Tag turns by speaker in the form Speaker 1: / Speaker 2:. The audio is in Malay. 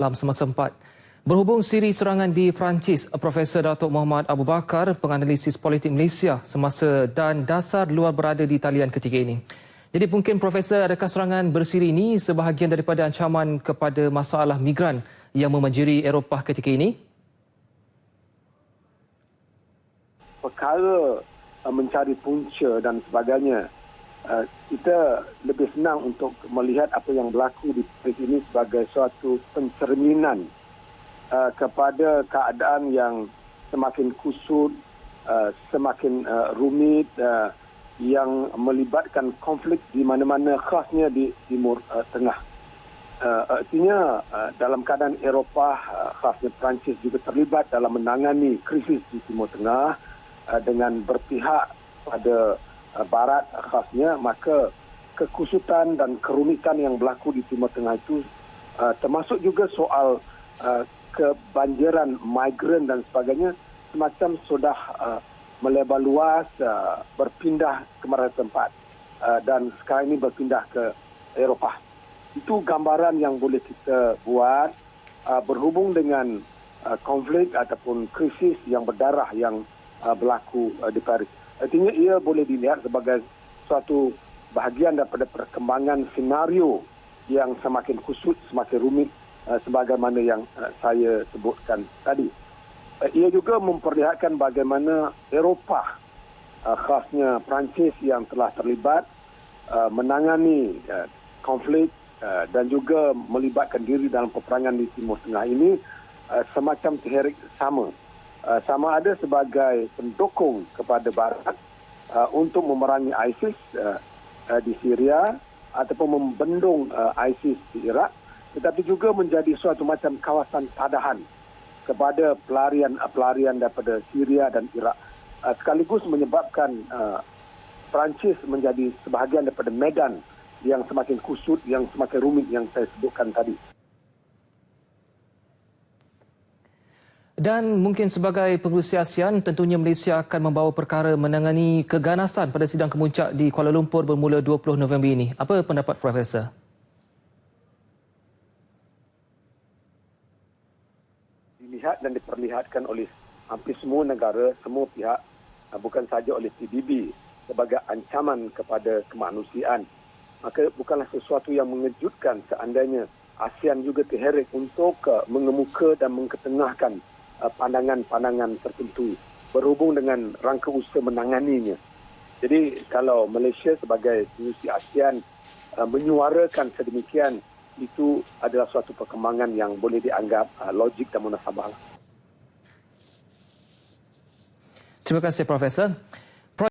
Speaker 1: dalam semasa empat. Berhubung siri serangan di Perancis, Profesor Datuk Muhammad Abu Bakar, penganalisis politik Malaysia semasa dan dasar luar berada di talian ketika ini. Jadi mungkin Profesor, adakah serangan bersiri ini sebahagian daripada ancaman kepada masalah migran yang memanjiri Eropah ketika ini?
Speaker 2: Perkara mencari punca dan sebagainya, kita lebih senang untuk melihat apa yang berlaku di Perancis ini sebagai suatu pencerminan kepada keadaan yang semakin kusut, semakin rumit, yang melibatkan konflik di mana-mana, khasnya di Timur Tengah. Artinya dalam keadaan Eropah, khasnya Perancis juga terlibat dalam menangani krisis di Timur Tengah dengan berpihak pada Barat khasnya, maka kekusutan dan kerumitan yang berlaku di Timur Tengah itu termasuk juga soal kebanjiran migran dan sebagainya, semacam sudah melebar luas, berpindah ke mana tempat dan sekarang ini berpindah ke Eropah. Itu gambaran yang boleh kita buat berhubung dengan konflik ataupun krisis yang berdarah yang berlaku di Paris. Artinya ia boleh dilihat sebagai suatu bahagian daripada perkembangan senario yang semakin kusut, semakin rumit sebagaimana yang saya sebutkan tadi. Ia juga memperlihatkan bagaimana Eropah, khasnya Perancis yang telah terlibat menangani konflik dan juga melibatkan diri dalam peperangan di Timur Tengah ini semacam terherik sama ada sebagai pendukung kepada Barat untuk memerangi ISIS di Syria ataupun membendung ISIS di Iraq, tetapi juga menjadi suatu macam kawasan tadahan kepada pelarian daripada Syria dan Iraq, sekaligus menyebabkan Perancis menjadi sebahagian daripada medan yang semakin kusut, yang semakin rumit yang saya sebutkan tadi.
Speaker 1: Dan mungkin sebagai pengerusi ASEAN, tentunya Malaysia akan membawa perkara menangani keganasan pada sidang kemuncak di Kuala Lumpur bermula 20 November ini. Apa pendapat Profesor?
Speaker 2: Dilihat dan diperlihatkan oleh hampir semua negara, semua pihak, bukan saja oleh PBB, sebagai ancaman kepada kemanusiaan. Maka bukanlah sesuatu yang mengejutkan seandainya ASEAN juga terherik untuk mengemuka dan mengetengahkan pandangan-pandangan tertentu berhubung dengan rangka usaha menanganinya. Jadi kalau Malaysia sebagai pengerusi ASEAN menyuarakan sedemikian, itu adalah suatu perkembangan yang boleh dianggap logik dan munasabah.
Speaker 1: Terima kasih Profesor.